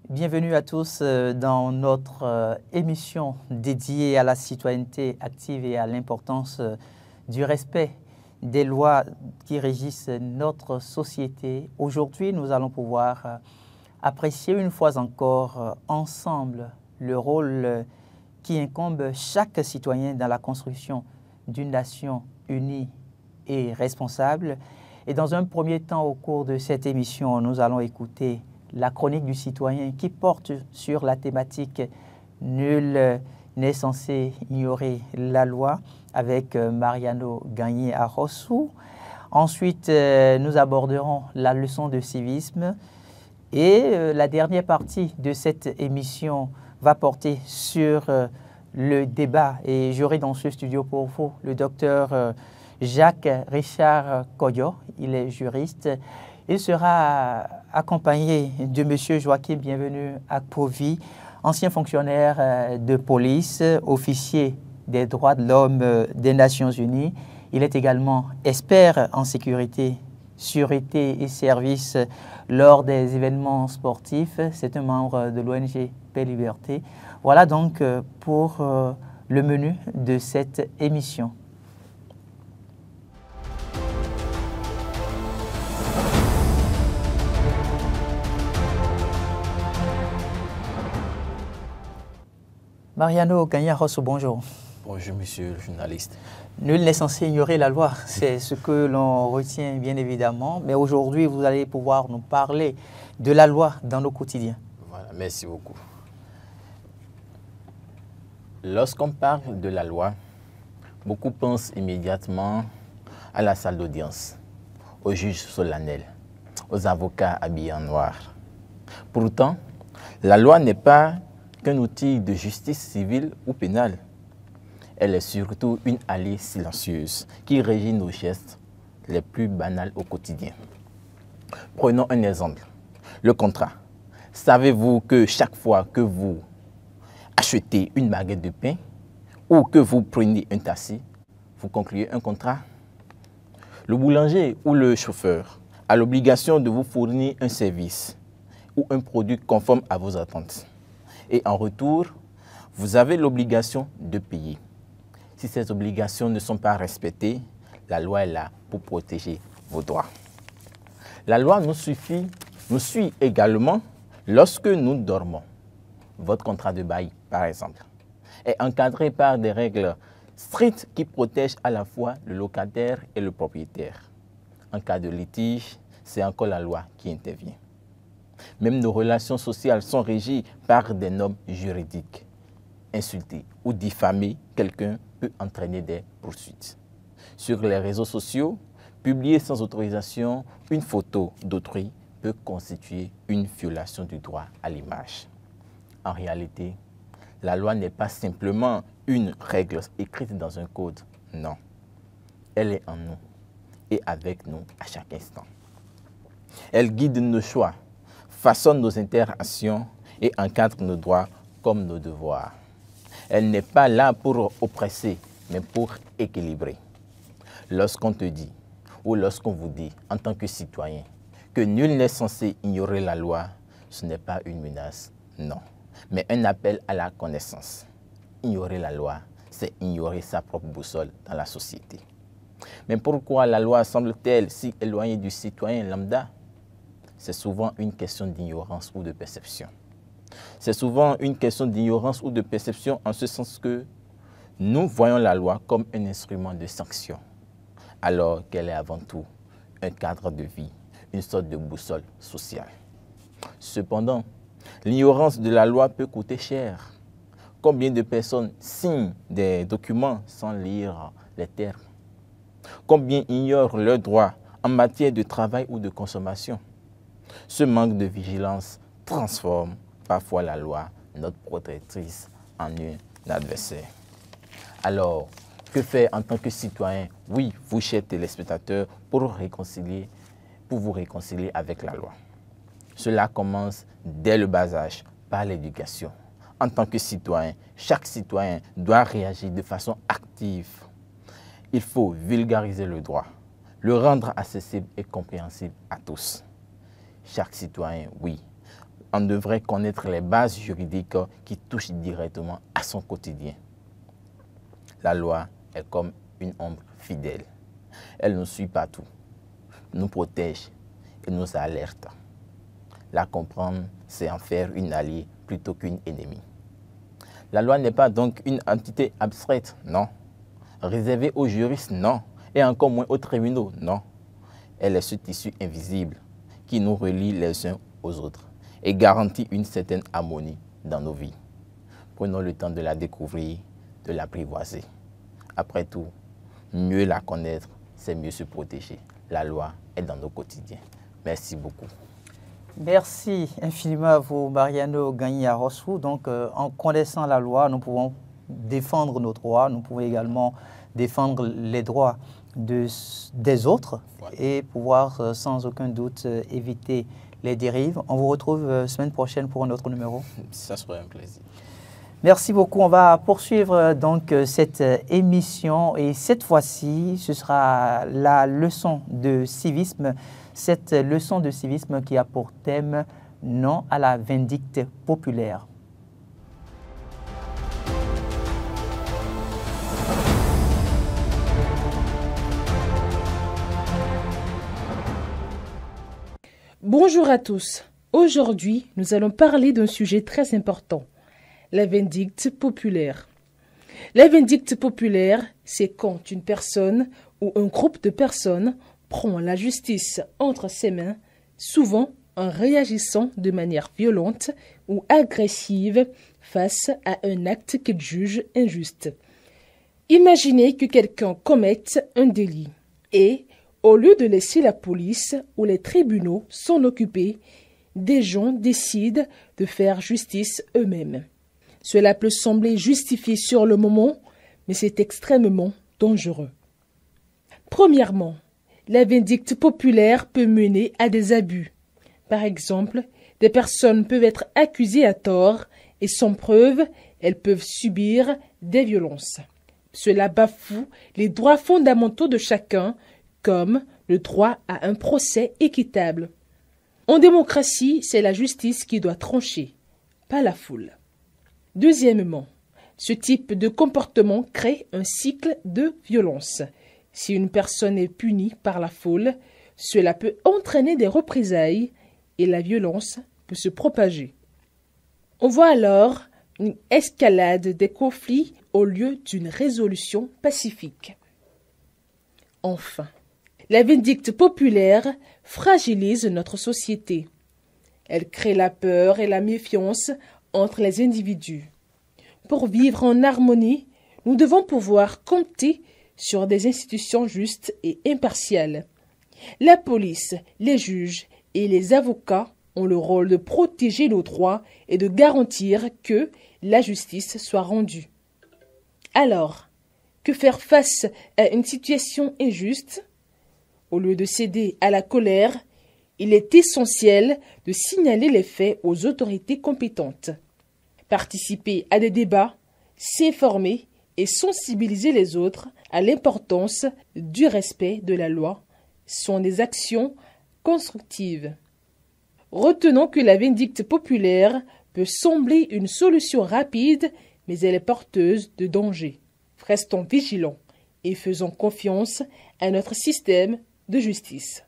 Bienvenue à tous dans notre émission dédiée à la citoyenneté active et à l'importance du respect des lois qui régissent notre société. Aujourd'hui, nous allons pouvoir apprécier une fois encore ensemble le rôle qui incombe chaque citoyen dans la construction d'une nation unie et responsable. Et dans un premier temps, au cours de cette émission, nous allons écouter la chronique du citoyen qui porte sur la thématique « Nul n'est censé ignorer la loi » avec Mariano Gagné à Rossou. Ensuite, nous aborderons la leçon de civisme. Et la dernière partie de cette émission va porter sur le débat. Et j'aurai dans ce studio pour vous le docteur Jacques-Richard Koyo. Il est juriste. Il sera accompagné de M. Joachim Bienvenu Akpovi, ancien fonctionnaire de police, officier des droits de l'homme des Nations Unies. Il est également expert en sécurité, sûreté et services lors des événements sportifs. C'est un membre de l'ONG Paix Liberté. Voilà donc pour le menu de cette émission. Mariano Gagné-Rosso, bonjour. Bonjour, monsieur le journaliste. Nul n'est censé ignorer la loi, c'est ce que l'on retient bien évidemment. Mais aujourd'hui, vous allez pouvoir nous parler de la loi dans nos quotidiens. Voilà, merci beaucoup. Lorsqu'on parle de la loi, beaucoup pensent immédiatement à la salle d'audience, aux juges solennels, aux avocats habillés en noir. Pourtant, la loi n'est pas qu'un outil de justice civile ou pénale. Elle est surtout une alliée silencieuse qui régit nos gestes les plus banals au quotidien. Prenons un exemple, le contrat. Savez-vous que chaque fois que vous achetez une baguette de pain ou que vous prenez un taxi, vous concluez un contrat? Le boulanger ou le chauffeur a l'obligation de vous fournir un service ou un produit conforme à vos attentes. Et en retour, vous avez l'obligation de payer. Si ces obligations ne sont pas respectées, la loi est là pour protéger vos droits. La loi nous suit également lorsque nous dormons. Votre contrat de bail, par exemple, est encadré par des règles strictes qui protègent à la fois le locataire et le propriétaire. En cas de litige, c'est encore la loi qui intervient. Même nos relations sociales sont régies par des normes juridiques. Insulter ou diffamer quelqu'un peut entraîner des poursuites. Sur les réseaux sociaux, publier sans autorisation une photo d'autrui peut constituer une violation du droit à l'image. En réalité, la loi n'est pas simplement une règle écrite dans un code. Non, elle est en nous et avec nous à chaque instant. Elle guide nos choix, façonne nos interactions et encadre nos droits comme nos devoirs. Elle n'est pas là pour oppresser, mais pour équilibrer. Lorsqu'on te dit, ou lorsqu'on vous dit, en tant que citoyen, que nul n'est censé ignorer la loi, ce n'est pas une menace, non, mais un appel à la connaissance. Ignorer la loi, c'est ignorer sa propre boussole dans la société. Mais pourquoi la loi semble-t-elle si éloignée du citoyen lambda? C'est souvent une question d'ignorance ou de perception. C'est souvent une question d'ignorance ou de perception en ce sens que nous voyons la loi comme un instrument de sanction, alors qu'elle est avant tout un cadre de vie, une sorte de boussole sociale. Cependant, l'ignorance de la loi peut coûter cher. Combien de personnes signent des documents sans lire les termes? Combien ignorent leurs droits en matière de travail ou de consommation? Ce manque de vigilance transforme parfois la loi, notre protectrice, en un adversaire. Alors, que faire en tant que citoyen? Oui, vous, chers téléspectateurs, pour vous réconcilier avec la loi. Cela commence dès le bas âge, par l'éducation. En tant que citoyen, chaque citoyen doit réagir de façon active. Il faut vulgariser le droit, le rendre accessible et compréhensible à tous. Chaque citoyen, oui, on devrait connaître les bases juridiques qui touchent directement à son quotidien. La loi est comme une ombre fidèle. Elle nous suit partout, nous protège et nous alerte. La comprendre, c'est en faire une alliée plutôt qu'une ennemie. La loi n'est pas donc une entité abstraite, non. Réservée aux juristes, non. Et encore moins aux tribunaux, non. Elle est ce tissu invisible qui nous relie les uns aux autres et garantit une certaine harmonie dans nos vies. Prenons le temps de la découvrir, de l'apprivoiser. Après tout, mieux la connaître, c'est mieux se protéger. La loi est dans nos quotidiens. Merci beaucoup. Merci infiniment à vous, Mariano Gagny-Arossou. Donc, en connaissant la loi, nous pouvons défendre nos droits, nous pouvons également défendre les droits des autres et pouvoir sans aucun doute éviter les dérives. On vous retrouve semaine prochaine pour un autre numéro. Ça serait un plaisir. Merci beaucoup. On va poursuivre donc cette émission et cette fois-ci, ce sera la leçon de civisme. Cette leçon de civisme qui a pour thème « Non à la vindicte populaire ». Bonjour à tous. Aujourd'hui, nous allons parler d'un sujet très important, la vindicte populaire. La vindicte populaire, c'est quand une personne ou un groupe de personnes prend la justice entre ses mains, souvent en réagissant de manière violente ou agressive face à un acte qu'il juge injuste. Imaginez que quelqu'un commette un délit et, au lieu de laisser la police ou les tribunaux s'en occuper, des gens décident de faire justice eux-mêmes. Cela peut sembler justifié sur le moment, mais c'est extrêmement dangereux. Premièrement, la vindicte populaire peut mener à des abus. Par exemple, des personnes peuvent être accusées à tort et sans preuve, elles peuvent subir des violences. Cela bafoue les droits fondamentaux de chacun, comme le droit à un procès équitable. En démocratie, c'est la justice qui doit trancher, pas la foule. Deuxièmement, ce type de comportement crée un cycle de violence. Si une personne est punie par la foule, cela peut entraîner des représailles et la violence peut se propager. On voit alors une escalade des conflits au lieu d'une résolution pacifique. Enfin, la vindicte populaire fragilise notre société. Elle crée la peur et la méfiance entre les individus. Pour vivre en harmonie, nous devons pouvoir compter sur des institutions justes et impartiales. La police, les juges et les avocats ont le rôle de protéger nos droits et de garantir que la justice soit rendue. Alors, que faire face à une situation injuste? Au lieu de céder à la colère, il est essentiel de signaler les faits aux autorités compétentes. Participer à des débats, s'informer et sensibiliser les autres à l'importance du respect de la loi sont des actions constructives. Retenons que la vindicte populaire peut sembler une solution rapide, mais elle est porteuse de dangers. Restons vigilants et faisons confiance à notre système de justice.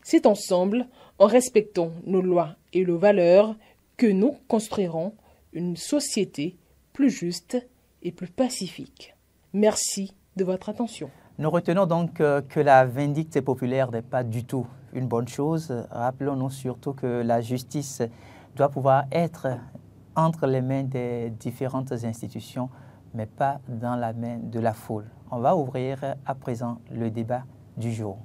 C'est ensemble, en respectant nos lois et nos valeurs, que nous construirons une société plus juste et plus pacifique. Merci de votre attention. Nous retenons donc que la vindicte populaire n'est pas du tout une bonne chose. Rappelons-nous surtout que la justice doit pouvoir être entre les mains des différentes institutions, mais pas dans la main de la foule. On va ouvrir à présent le débat du jour.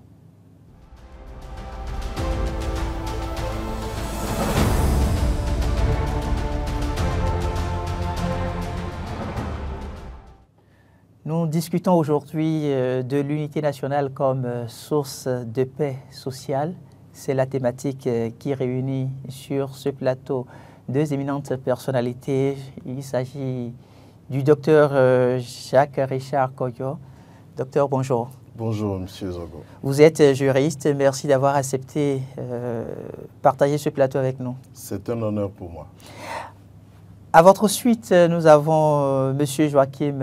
Nous discutons aujourd'hui de l'unité nationale comme source de paix sociale. C'est la thématique qui réunit sur ce plateau deux éminentes personnalités. Il s'agit du docteur Jacques Richard Koyo. Docteur, bonjour. Bonjour, Monsieur Zogo. Vous êtes juriste, merci d'avoir accepté partager ce plateau avec nous. C'est un honneur pour moi. À votre suite, nous avons Monsieur Joachim,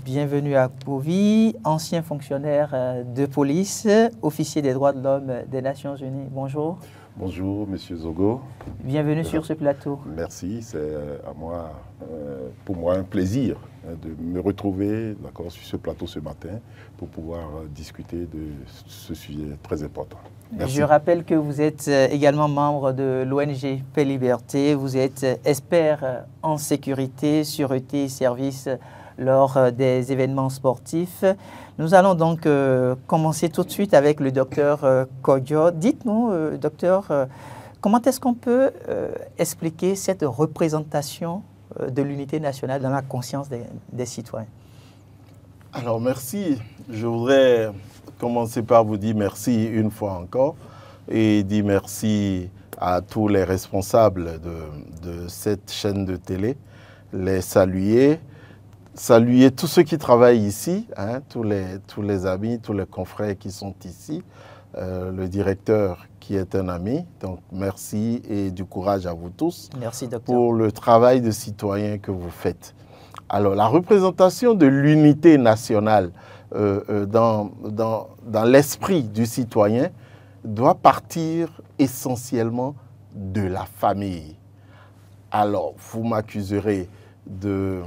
bienvenue à Kovi, ancien fonctionnaire de police, officier des droits de l'homme des Nations Unies. Bonjour. Bonjour, Monsieur Zogo. Bienvenue sur ce plateau. Merci, c'est pour moi un plaisir de me retrouver sur ce plateau ce matin pour pouvoir discuter de ce sujet très important. Merci. Je rappelle que vous êtes également membre de l'ONG Paix Liberté. Vous êtes expert en sécurité, sûreté et services lors des événements sportifs. Nous allons donc commencer tout de suite avec le docteur Kodjo. Dites-nous, docteur, comment est-ce qu'on peut expliquer cette représentation de l'unité nationale dans la conscience des citoyens? Alors, merci. Je voudrais commencer par vous dire merci une fois encore et dire merci à tous les responsables de cette chaîne de télé, les saluer tous ceux qui travaillent ici, hein, tous les amis, tous les confrères qui sont ici, le directeur qui est un ami. Donc merci et du courage à vous tous. Merci, docteur. Pour le travail de citoyen que vous faites. Alors la représentation de l'unité nationale dans l'esprit du citoyen doit partir essentiellement de la famille. Alors vous m'accuserez de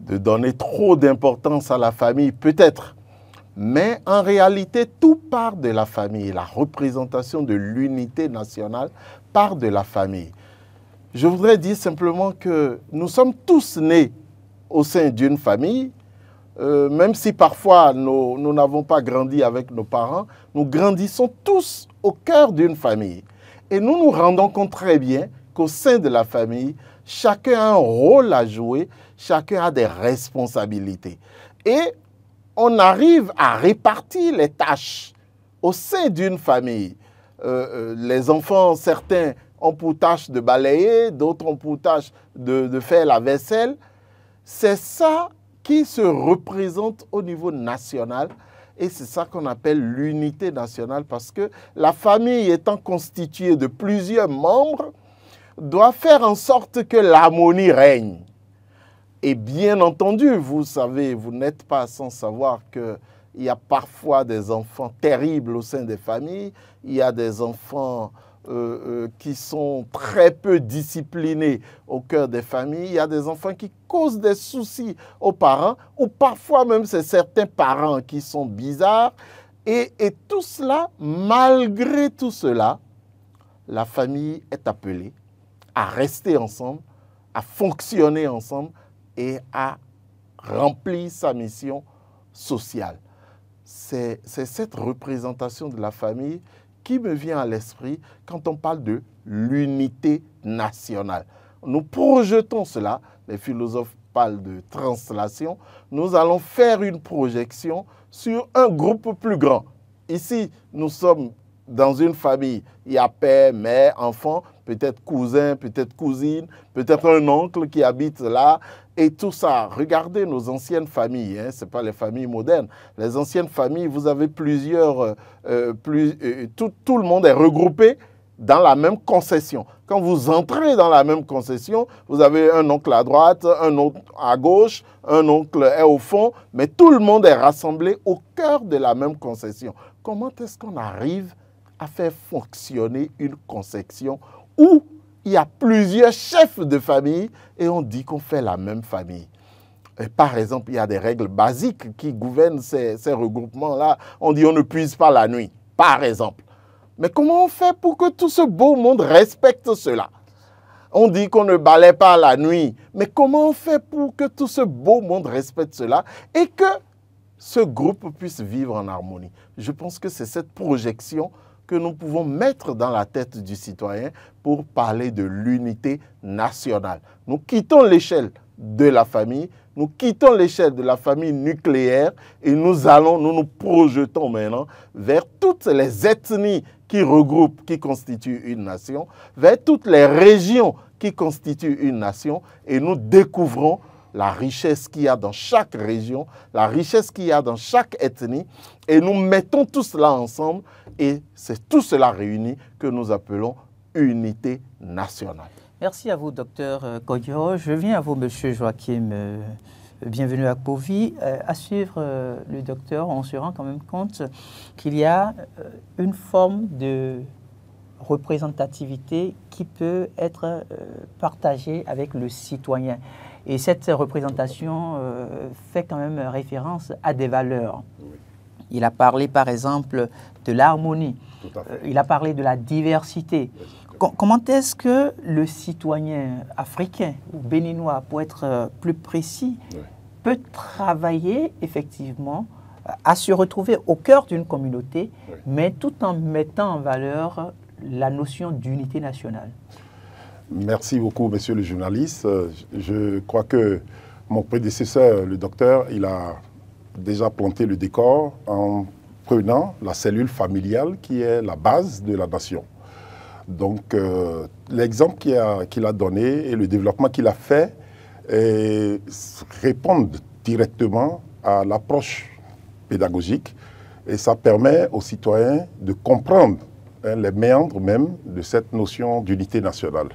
donner trop d'importance à la famille, peut-être. Mais en réalité, tout part de la famille. La représentation de l'unité nationale part de la famille. Je voudrais dire simplement que nous sommes tous nés au sein d'une famille, même si parfois nous n'avons pas grandi avec nos parents, nous grandissons tous au cœur d'une famille. Et nous nous rendons compte très bien qu'au sein de la famille, chacun a un rôle à jouer, chacun a des responsabilités. Et on arrive à répartir les tâches au sein d'une famille. Les enfants, certains ont pour tâche de balayer, d'autres ont pour tâche de faire la vaisselle. C'est ça qui se représente au niveau national et c'est ça qu'on appelle l'unité nationale parce que la famille étant constituée de plusieurs membres doit faire en sorte que l'harmonie règne. Et bien entendu, vous savez, vous n'êtes pas sans savoir qu'il y a parfois des enfants terribles au sein des familles, il y a des enfants qui sont très peu disciplinés au cœur des familles, il y a des enfants qui causent des soucis aux parents, ou parfois même c'est certains parents qui sont bizarres, et tout cela, malgré tout cela, la famille est appelée à rester ensemble, à fonctionner ensemble, et à remplir sa mission sociale. C'est cette représentation de la famille qui me vient à l'esprit quand on parle de l'unité nationale. Nous projetons cela, les philosophes parlent de translation, nous allons faire une projection sur un groupe plus grand. Ici, nous sommes dans une famille, il y a père, mère, enfant, peut-être cousin, peut-être cousine, peut-être un oncle qui habite là, et tout ça. Regardez nos anciennes familles, hein, ce n'est pas les familles modernes. Les anciennes familles, vous avez tout le monde est regroupé dans la même concession. Quand vous entrez dans la même concession, vous avez un oncle à droite, un autre à gauche, un oncle est au fond, mais tout le monde est rassemblé au cœur de la même concession. Comment est-ce qu'on arrive à faire fonctionner une concession où il y a plusieurs chefs de famille et on dit qu'on fait la même famille? Et par exemple, il y a des règles basiques qui gouvernent ces regroupements-là. On dit on ne puise pas la nuit, par exemple. Mais comment on fait pour que tout ce beau monde respecte cela? On dit qu'on ne balaie pas la nuit. Mais comment on fait pour que tout ce beau monde respecte cela et que ce groupe puisse vivre en harmonie? Je pense que c'est cette projection que nous pouvons mettre dans la tête du citoyen pour parler de l'unité nationale. Nous quittons l'échelle de la famille, nous quittons l'échelle de la famille nucléaire et nous nous projetons maintenant vers toutes les ethnies qui regroupent, qui constituent une nation, vers toutes les régions qui constituent une nation et nous découvrons la richesse qu'il y a dans chaque région, la richesse qu'il y a dans chaque ethnie, et nous mettons tout cela ensemble, et c'est tout cela réuni que nous appelons unité nationale. Merci à vous, docteur Koyo. Je viens à vous, monsieur Joachim. Bienvenue à Povy. À suivre le docteur, on se rend quand même compte qu'il y a une forme de représentativité qui peut être partagée avec le citoyen. Et cette représentation fait quand même référence à des valeurs. Oui. Il a parlé par exemple de l'harmonie, Tout à fait. il a parlé de la diversité. Comment est-ce que le citoyen africain ou béninois, pour être plus précis, Oui. peut travailler effectivement à se retrouver au cœur d'une communauté, Oui. mais tout en mettant en valeur la notion d'unité nationale? Merci beaucoup, monsieur le journaliste. Je crois que mon prédécesseur, le docteur, il a déjà planté le décor en prenant la cellule familiale qui est la base de la nation. Donc, l'exemple qu'il a donné et le développement qu'il a fait répondent directement à l'approche pédagogique et ça permet aux citoyens de comprendre les méandres même de cette notion d'unité nationale.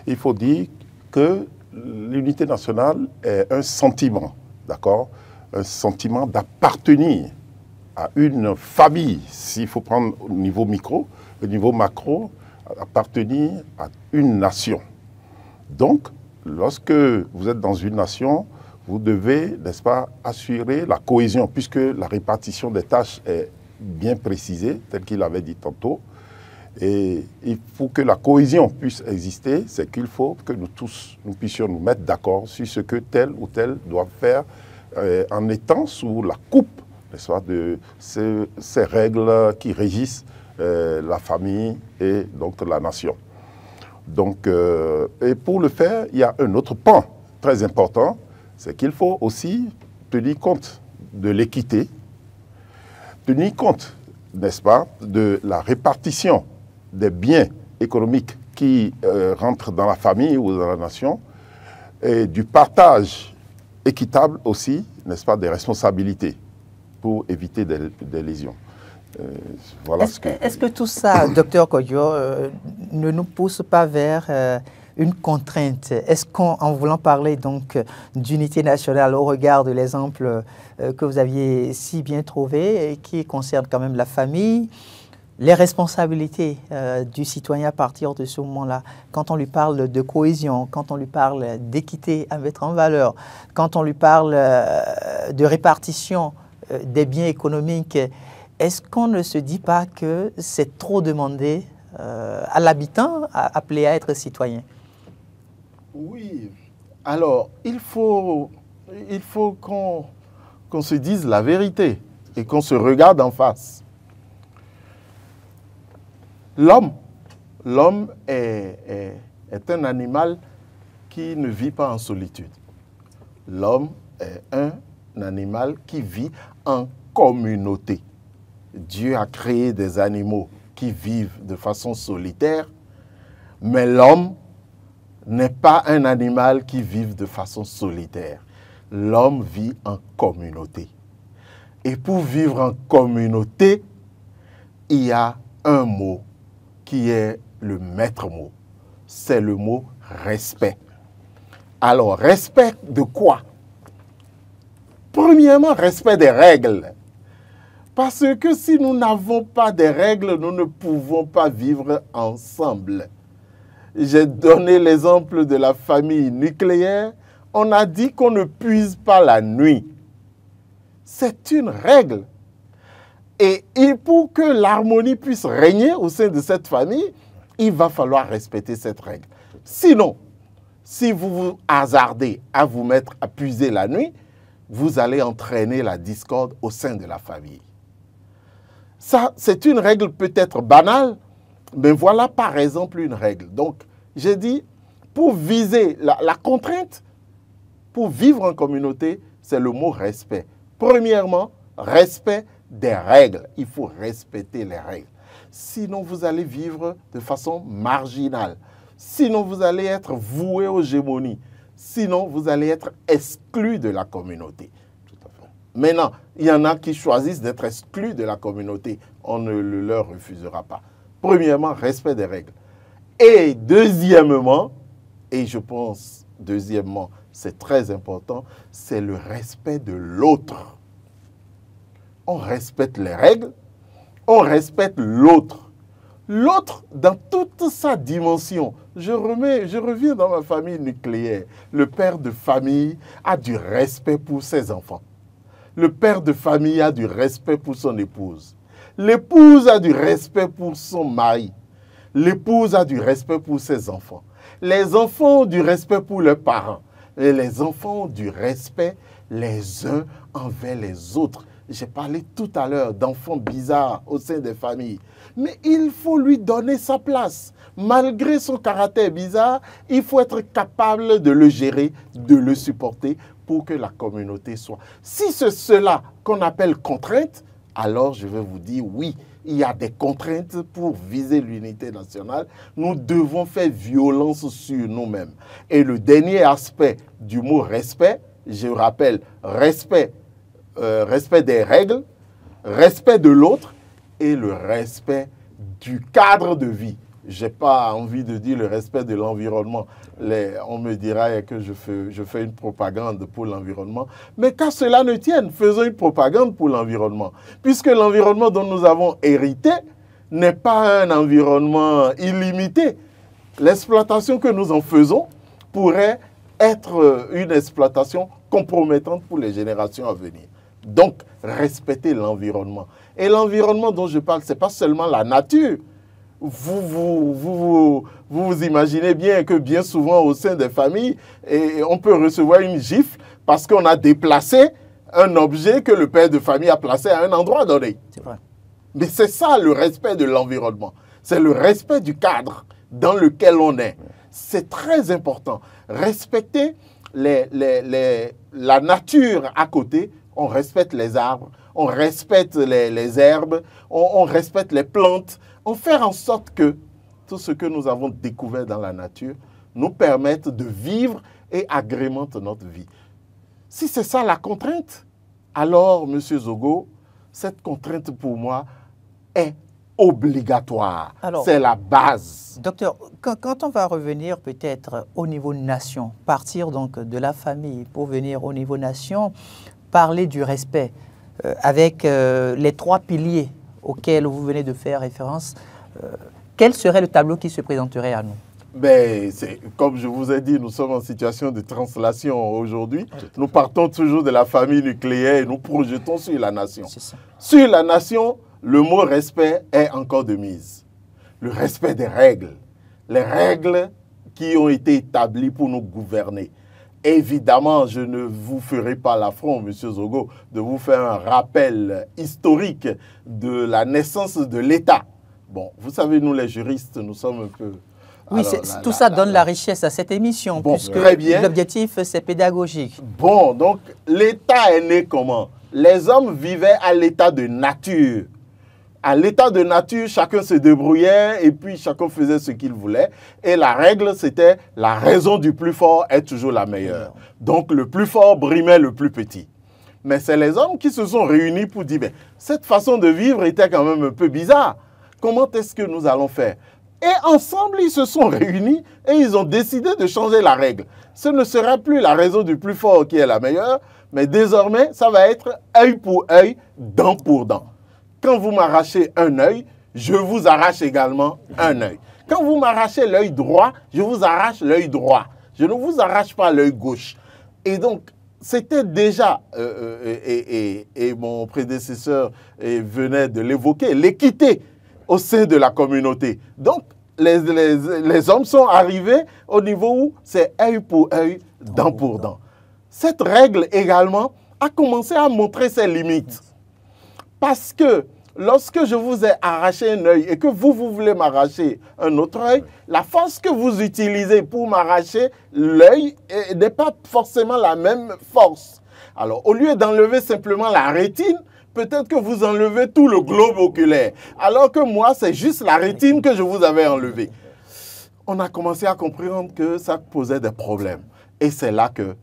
Il faut dire que l'unité nationale est un sentiment, d'accord? Un sentiment d'appartenir à une famille, s'il faut prendre au niveau micro, au niveau macro, appartenir à une nation. Donc, lorsque vous êtes dans une nation, vous devez, n'est-ce pas, assurer la cohésion, puisque la répartition des tâches est bien précisée, tel qu'il avait dit tantôt. Et il faut que la cohésion puisse exister, c'est qu'il faut que nous tous, nous puissions nous mettre d'accord sur ce que tel ou tel doit faire en étant sous la coupe, n'est-ce pas, de ces règles qui régissent la famille et donc la nation. Donc, et pour le faire, il y a un autre pan très important, c'est qu'il faut aussi tenir compte de l'équité, tenir compte, n'est-ce pas, de la répartition des biens économiques qui rentrent dans la famille ou dans la nation, et du partage équitable aussi, n'est-ce pas, des responsabilités pour éviter des lésions. Voilà Est-ce que tout ça, docteur Koyo, ne nous pousse pas vers une contrainte? Est-ce qu'en voulant parler donc d'unité nationale au regard de l'exemple que vous aviez si bien trouvé et qui concerne quand même la famille, les responsabilités du citoyen à partir de ce moment-là, quand on lui parle de cohésion, quand on lui parle d'équité à mettre en valeur, quand on lui parle de répartition des biens économiques, est-ce qu'on ne se dit pas que c'est trop demandé à l'habitant appelé à être citoyen? Oui. Alors, il faut qu'on se dise la vérité et qu'on se regarde en face. L'homme est un animal qui ne vit pas en solitude. L'homme est un animal qui vit en communauté. Dieu a créé des animaux qui vivent de façon solitaire, mais l'homme n'est pas un animal qui vit de façon solitaire. L'homme vit en communauté. Et pour vivre en communauté, il y a un mot qui est le maître mot. C'est le mot respect. Alors, respect de quoi? Premièrement, respect des règles. Parce que si nous n'avons pas de règles, nous ne pouvons pas vivre ensemble. J'ai donné l'exemple de la famille nucléaire. On a dit qu'on ne puise pas la nuit. C'est une règle. Et pour que l'harmonie puisse régner au sein de cette famille, il va falloir respecter cette règle. Sinon, si vous vous hasardez à vous mettre à puiser la nuit, vous allez entraîner la discorde au sein de la famille. Ça, c'est une règle peut-être banale, mais voilà par exemple une règle. Donc, j'ai dit, pour viser la contrainte, pour vivre en communauté, c'est le mot respect. Premièrement, respect des règles. Il faut respecter les règles. Sinon, vous allez vivre de façon marginale. Sinon, vous allez être voué aux gémonies. Sinon, vous allez être exclu de la communauté. Maintenant, il y en a qui choisissent d'être exclus de la communauté. On ne le leur refusera pas. Premièrement, respect des règles. Et deuxièmement, et je pense, deuxièmement, c'est très important, c'est le respect de l'autre. On respecte les règles, on respecte l'autre. L'autre, dans toute sa dimension. Je reviens dans ma famille nucléaire. Le père de famille a du respect pour ses enfants. Le père de famille a du respect pour son épouse. L'épouse a du respect pour son mari. L'épouse a du respect pour ses enfants. Les enfants ont du respect pour leurs parents. Et les enfants ont du respect les uns envers les autres. J'ai parlé tout à l'heure d'enfants bizarres au sein des familles. Mais il faut lui donner sa place. Malgré son caractère bizarre, il faut être capable de le gérer, de le supporter pour que la communauté soit. Si c'est cela qu'on appelle contrainte, alors je vais vous dire oui, il y a des contraintes pour viser l'unité nationale. Nous devons faire violence sur nous-mêmes. Et le dernier aspect du mot respect, je rappelle, respect des règles, respect de l'autre et le respect du cadre de vie. Je n'ai pas envie de dire le respect de l'environnement. On me dira que je fais une propagande pour l'environnement. Mais qu'à cela ne tienne, faisons une propagande pour l'environnement. Puisque l'environnement dont nous avons hérité n'est pas un environnement illimité. L'exploitation que nous en faisons pourrait être une exploitation compromettante pour les générations à venir. Donc, respecter l'environnement. Et l'environnement dont je parle, ce n'est pas seulement la nature. Vous imaginez bien que bien souvent au sein des familles, on peut recevoir une gifle parce qu'on a déplacé un objet que le père de famille a placé à un endroit donné. C'est vrai. Mais c'est ça le respect de l'environnement. C'est le respect du cadre dans lequel on est. C'est très important. Respecter la nature à côté. On respecte les arbres, on respecte les herbes, on respecte les plantes. On fait en sorte que tout ce que nous avons découvert dans la nature nous permette de vivre et agrémente notre vie. Si c'est ça la contrainte, alors, M. Zogo, cette contrainte pour moi est obligatoire. C'est la base. Docteur, quand on va revenir peut-être au niveau nation, partir donc de la famille pour venir au niveau nation, parler du respect avec les trois piliers auxquels vous venez de faire référence, quel serait le tableau qui se présenterait à nous? Ben, comme je vous ai dit, nous sommes en situation de translation aujourd'hui. Nous partons toujours de la famille nucléaire et nous projetons sur la nation. Sur la nation, le mot respect est encore de mise. Le respect des règles. Les règles qui ont été établies pour nous gouverner. Évidemment, je ne vous ferai pas l'affront, M. Zogo, de vous faire un rappel historique de la naissance de l'État. Bon, vous savez, nous les juristes, nous sommes un peu... Oui, tout ça donne la richesse à cette émission, bon, puisque l'objectif, c'est pédagogique. Bon, donc l'État est né comment? Les hommes vivaient à l'état de nature. À l'état de nature, chacun se débrouillait et puis chacun faisait ce qu'il voulait. Et la règle, c'était la raison du plus fort est toujours la meilleure. Donc le plus fort brimait le plus petit. Mais c'est les hommes qui se sont réunis pour dire, ben, cette façon de vivre était quand même un peu bizarre. Comment est-ce que nous allons faire? Et ensemble, ils se sont réunis et ils ont décidé de changer la règle. Ce ne sera plus la raison du plus fort qui est la meilleure, mais désormais, ça va être œil pour œil, dent pour dent. Quand vous m'arrachez un œil, je vous arrache également un œil. Quand vous m'arrachez l'œil droit, je vous arrache l'œil droit. Je ne vous arrache pas l'œil gauche. Et donc, c'était déjà, et mon prédécesseur venait de l'évoquer, l'équité au sein de la communauté. Donc, les hommes sont arrivés au niveau où c'est œil pour œil, dent pour dent. Cette règle également a commencé à montrer ses limites. Parce que lorsque je vous ai arraché un œil et que vous voulez m'arracher un autre œil, la force que vous utilisez pour m'arracher l'œil n'est pas forcément la même force. Alors, au lieu d'enlever simplement la rétine, peut-être que vous enlevez tout le globe oculaire. Alors que moi, c'est juste la rétine que je vous avais enlevée. On a commencé à comprendre que ça posait des problèmes. Et c'est là que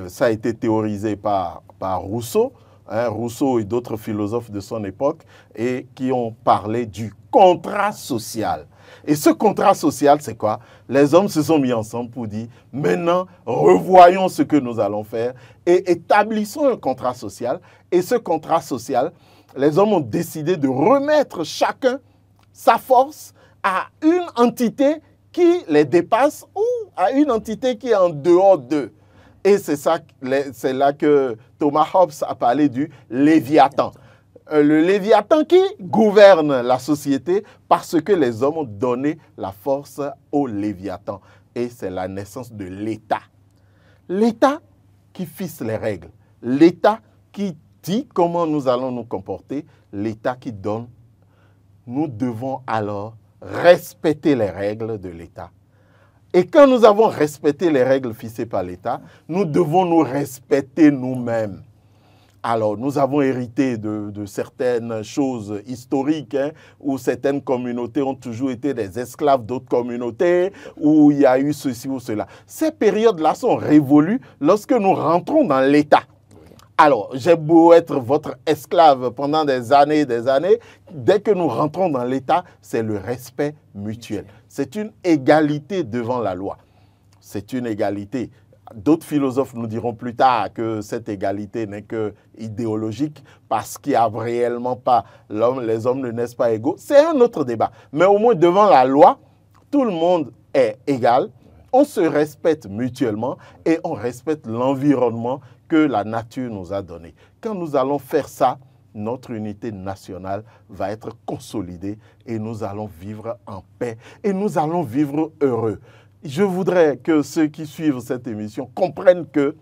ça a été théorisé par Rousseau, hein, Rousseau et d'autres philosophes de son époque, et qui ont parlé du contrat social. Et ce contrat social, c'est quoi? Les hommes se sont mis ensemble pour dire, maintenant, revoyons ce que nous allons faire et établissons un contrat social. Et ce contrat social, les hommes ont décidé de remettre chacun sa force à une entité qui les dépasse ou à une entité qui est en dehors d'eux. Et c'est là que Thomas Hobbes a parlé du Léviathan. Le Léviathan qui gouverne la société parce que les hommes ont donné la force au Léviathan. Et c'est la naissance de l'État. L'État qui fixe les règles. L'État qui dit comment nous allons nous comporter. L'État qui donne. Nous devons alors respecter les règles de l'État. Et quand nous avons respecté les règles fixées par l'État, nous devons nous respecter nous-mêmes. Alors, nous avons hérité de certaines choses historiques, hein, où certaines communautés ont toujours été des esclaves d'autres communautés, où il y a eu ceci ou cela. Ces périodes-là sont révolues lorsque nous rentrons dans l'État. Alors, j'ai beau être votre esclave pendant des années, dès que nous rentrons dans l'État, c'est le respect mutuel. C'est une égalité devant la loi. C'est une égalité. D'autres philosophes nous diront plus tard que cette égalité n'est que idéologique parce qu'il n'y a réellement pas l'homme, les hommes ne naissent pas égaux. C'est un autre débat. Mais au moins devant la loi, tout le monde est égal. On se respecte mutuellement et on respecte l'environnement que la nature nous a donné. Quand nous allons faire ça, notre unité nationale va être consolidée et nous allons vivre en paix et nous allons vivre heureux. Je voudrais que ceux qui suivent cette émission comprennent que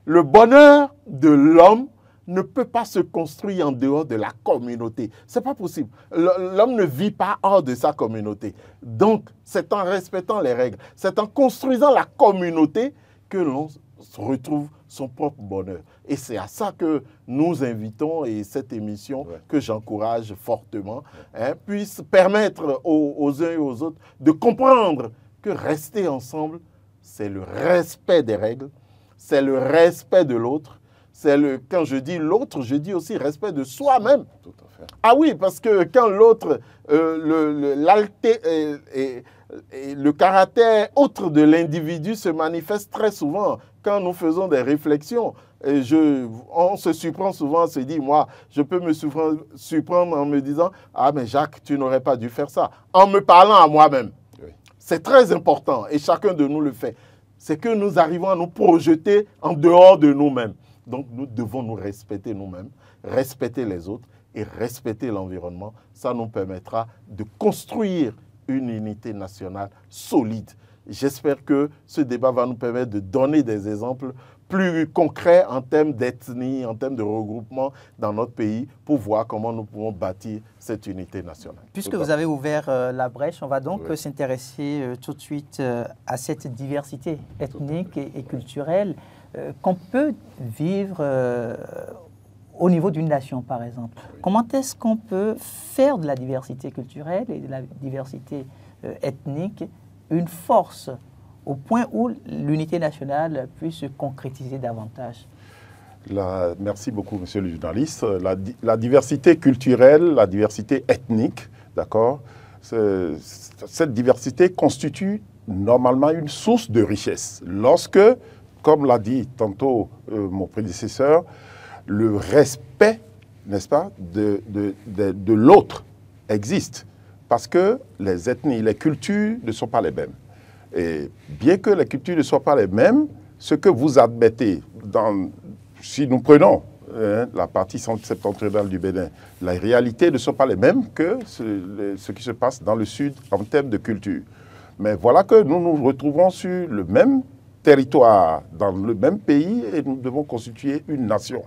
le bonheur de l'homme ne peut pas se construire en dehors de la communauté. Ce n'est pas possible. L'homme ne vit pas hors de sa communauté. Donc, c'est en respectant les règles, c'est en construisant la communauté que l'on retrouve son propre bonheur. Et c'est à ça que nous invitons, et cette émission que j'encourage fortement, hein, puisse permettre aux uns et aux autres de comprendre que rester ensemble, c'est le respect des règles, c'est le respect de l'autre. Quand je dis l'autre, je dis aussi respect de soi-même. Tout à fait. Ah oui, parce que quand l'autre, le caractère autre de l'individu se manifeste très souvent quand nous faisons des réflexions. On se surprend souvent, on se dit, moi, je peux me surprendre en me disant, ah mais Jacques, tu n'aurais pas dû faire ça, en me parlant à moi-même. Oui. C'est très important et chacun de nous le fait. C'est que nous arrivons à nous projeter en dehors de nous-mêmes. Donc nous devons nous respecter nous-mêmes, respecter les autres et respecter l'environnement. Ça nous permettra de construire une unité nationale solide. J'espère que ce débat va nous permettre de donner des exemples plus concrets en termes d'ethnie, en termes de regroupement dans notre pays pour voir comment nous pouvons bâtir cette unité nationale. Puisque vous avez ouvert la brèche, on va donc s'intéresser tout de suite à cette diversité ethnique et culturelle qu'on peut vivre au niveau d'une nation, par exemple. Comment est-ce qu'on peut faire de la diversité culturelle et de la diversité ethnique une force au point où l'unité nationale puisse se concrétiser davantage? Merci beaucoup, monsieur le journaliste. La diversité culturelle, la diversité ethnique, d'accord, cette diversité constitue normalement une source de richesse. Lorsque, comme l'a dit tantôt mon prédécesseur, le respect, n'est-ce pas, de l'autre existe. Parce que les ethnies, les cultures ne sont pas les mêmes. Et bien que les cultures ne soient pas les mêmes, ce que vous admettez, si nous prenons la partie septentrionale du Bénin, les réalités ne sont pas les mêmes que ce qui se passe dans le sud en termes de culture. Mais voilà que nous nous retrouvons sur le même territoire, dans le même pays, et nous devons constituer une nation.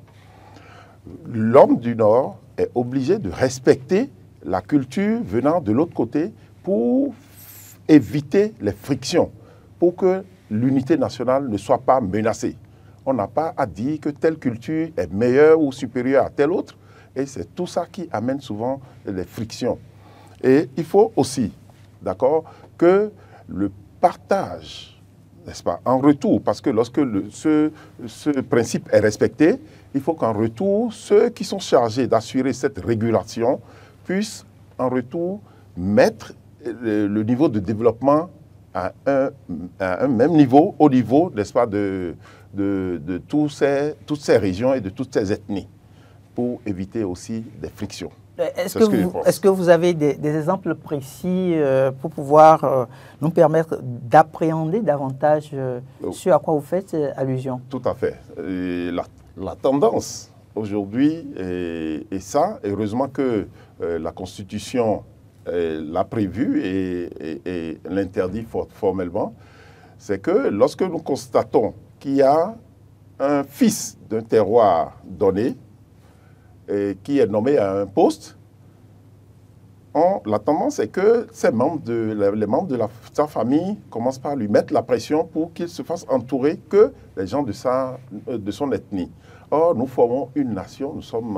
L'homme du Nord est obligé de respecter la culture venant de l'autre côté pour éviter les frictions, pour que l'unité nationale ne soit pas menacée. On n'a pas à dire que telle culture est meilleure ou supérieure à telle autre, et c'est tout ça qui amène souvent les frictions. Et il faut aussi, d'accord, que le partage n'est-ce pas, en retour, parce que lorsque ce principe est respecté, il faut qu'en retour, ceux qui sont chargés d'assurer cette régulation puissent en retour mettre le niveau de développement à un même niveau, au niveau, n'est-ce pas, de toutes ces régions et de toutes ces ethnies, pour éviter aussi des frictions. Est-ce que vous avez des exemples précis pour pouvoir nous permettre d'appréhender davantage ce à quoi vous faites allusion? Tout à fait. La tendance aujourd'hui est ça. Heureusement que la Constitution l'a prévu et l'interdit formellement. C'est que lorsque nous constatons qu'il y a un fils d'un terroir donné, qui est nommé à un poste, la tendance est que les membres de sa famille commencent par lui mettre la pression pour qu'il se fasse entourer que les gens de son ethnie. Or, nous formons une nation, nous sommes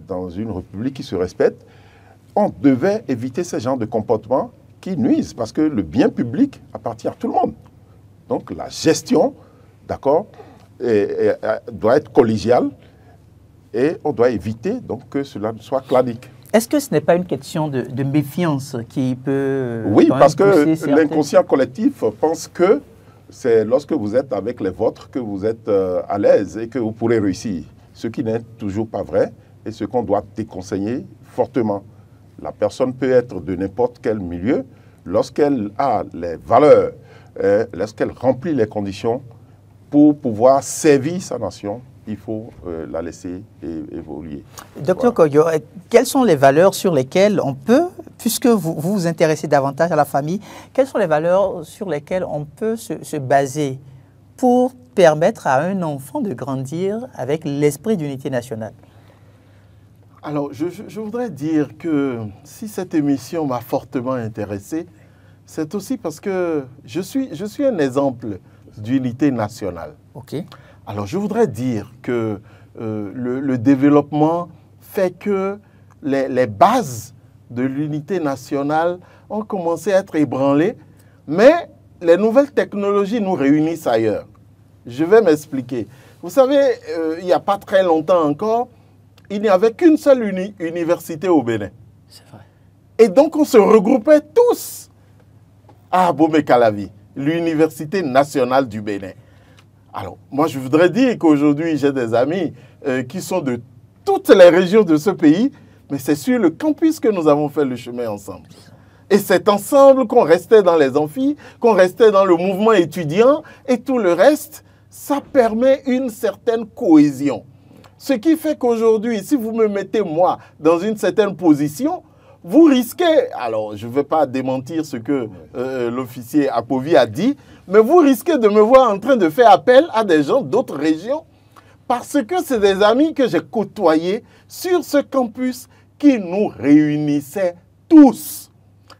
dans une république qui se respecte. On devait éviter ce genre de comportements qui nuisent, parce que le bien public appartient à tout le monde. Donc, la gestion, d'accord, doit être collégiale. Et on doit éviter donc que cela soit clanique. Est-ce que ce n'est pas une question de méfiance qui peut... Oui, parce que l'inconscient collectif pense que c'est lorsque vous êtes avec les vôtres que vous êtes à l'aise et que vous pourrez réussir. Ce qui n'est toujours pas vrai et ce qu'on doit déconseiller fortement. La personne peut être de n'importe quel milieu lorsqu'elle a les valeurs, lorsqu'elle remplit les conditions pour pouvoir servir sa nation. Il faut la laisser évoluer. Docteur Koyo, quelles sont les valeurs sur lesquelles on peut, puisque vous vous intéressez davantage à la famille, quelles sont les valeurs sur lesquelles on peut se baser pour permettre à un enfant de grandir avec l'esprit d'unité nationale? Alors, je voudrais dire que si cette émission m'a fortement intéressé, c'est aussi parce que je suis un exemple d'unité nationale. OK. Alors, je voudrais dire que le développement fait que les bases de l'unité nationale ont commencé à être ébranlées, mais les nouvelles technologies nous réunissent ailleurs. Je vais m'expliquer. Vous savez, il n'y a pas très longtemps encore, il n'y avait qu'une seule université au Bénin. C'est vrai. Et donc, on se regroupait tous à Abomey-Calavi, l'université nationale du Bénin. Alors, moi, je voudrais dire qu'aujourd'hui, j'ai des amis qui sont de toutes les régions de ce pays, mais c'est sur le campus que nous avons fait le chemin ensemble. Et c'est ensemble qu'on restait dans les amphis, qu'on restait dans le mouvement étudiant, et tout le reste, ça permet une certaine cohésion. Ce qui fait qu'aujourd'hui, si vous me mettez, moi, dans une certaine position, vous risquez, alors je ne vais pas démentir ce que l'officier Apovi a dit, mais vous risquez de me voir en train de faire appel à des gens d'autres régions parce que c'est des amis que j'ai côtoyés sur ce campus qui nous réunissaient tous.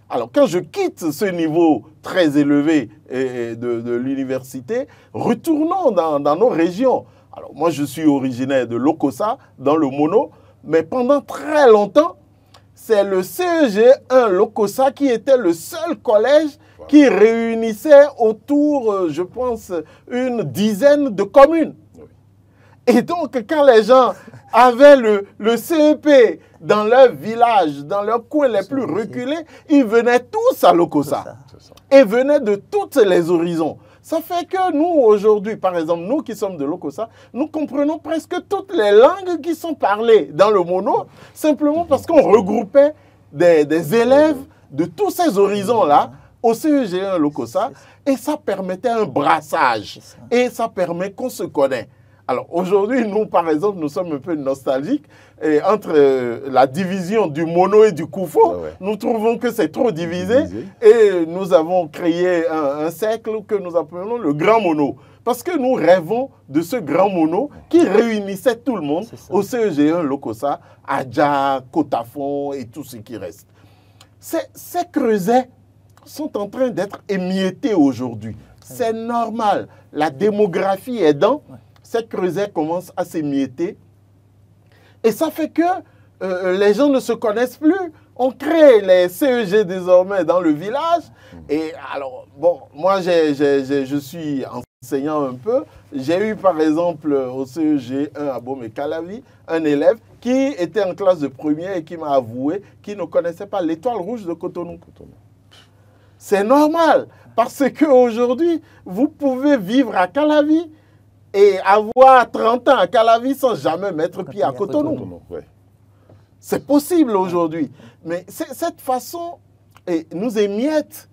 Alors quand je quitte ce niveau très élevé de l'université, retournons dans nos régions. Alors moi je suis originaire de Lokossa, dans le Mono, mais pendant très longtemps, c'est le CEG1 Lokossa qui était le seul collège qui réunissait autour, je pense, une dizaine de communes. Et donc, quand les gens avaient le CEP dans leur village, dans leurs coins les plus reculés, ils venaient tous à Lokossa. Et venaient de tous les horizons. Ça fait que nous, aujourd'hui, par exemple, nous qui sommes de Lokossa, nous comprenons presque toutes les langues qui sont parlées dans le Mono, simplement parce qu'on regroupait des élèves de tous ces horizons-là au CEG1 Lokossa, et ça permettait un brassage, et ça permet qu'on se connaisse. Alors aujourd'hui, nous, par exemple, nous sommes un peu nostalgiques, et entre la division du Mono et du Koufo, nous trouvons que c'est trop divisé, et nous avons créé un cercle que nous appelons le Grand Mono. Parce que nous rêvons de ce Grand Mono qui réunissait tout le monde au CEG1 Lokossa, Adja, Kotafon et tout ce qui reste. Ces creusets sont en train d'être émiettés aujourd'hui. C'est normal. La démographie aidant, ces creusets commencent à s'émietter. Et ça fait que les gens ne se connaissent plus. On crée les CEG désormais dans le village. Et alors, bon, moi, je suis enseignant un peu. J'ai eu, par exemple, au CEG 1 à Bomé-Calavi, un élève qui était en classe de première et qui m'a avoué qu'il ne connaissait pas l'étoile rouge de Cotonou. C'est normal, parce qu'aujourd'hui, vous pouvez vivre à Calavi et avoir 30 ans à Calavi sans jamais mettre pied à Cotonou. C'est possible aujourd'hui. Mais cette façon nous émiette.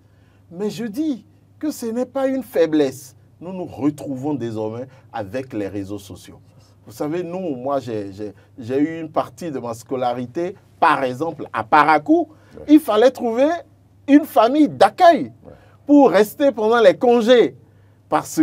Mais je dis que ce n'est pas une faiblesse. Nous nous retrouvons désormais avec les réseaux sociaux. Vous savez, moi, j'ai eu une partie de ma scolarité, par exemple, à Parakou. Il fallait trouver une famille d'accueil pour rester pendant les congés. Parce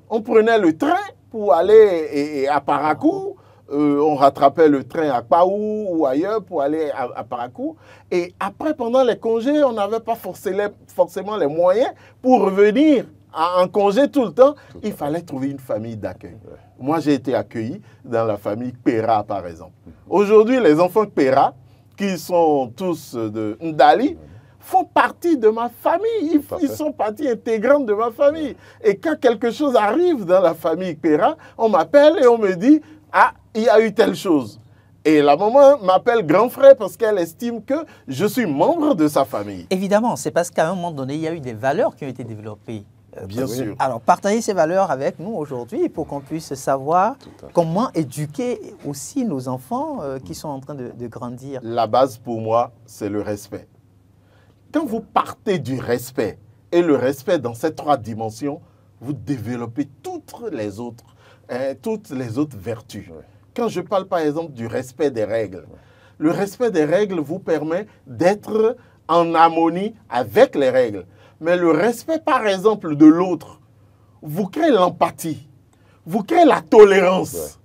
qu'on prenait le train pour aller à Parakou. On rattrapait le train à Paou ou ailleurs pour aller à Parakou. Et après, pendant les congés, on n'avait pas forcément les moyens pour revenir en congé tout le temps. Il fallait trouver une famille d'accueil. Moi, j'ai été accueilli dans la famille Pera, par exemple. Aujourd'hui, les enfants Pera, qui sont tous de Ndali, font partie de ma famille. Ils sont partie intégrante de ma famille. Et quand quelque chose arrive dans la famille Pera, on m'appelle et on me dit « Ah, il y a eu telle chose ». Et la maman m'appelle grand frère parce qu'elle estime que je suis membre de sa famille. Évidemment, c'est parce qu'à un moment donné, il y a eu des valeurs qui ont été développées. Bien sûr. Alors, partagez ces valeurs avec nous aujourd'hui pour qu'on puisse savoir comment éduquer aussi nos enfants qui sont en train de grandir. La base pour moi, c'est le respect. Quand vous partez du respect, et le respect dans ces 3 dimensions, vous développez toutes les autres vertus. Quand je parle par exemple du respect des règles, le respect des règles vous permet d'être en harmonie avec les règles. Mais le respect par exemple de l'autre, vous créez l'empathie, vous créez la tolérance.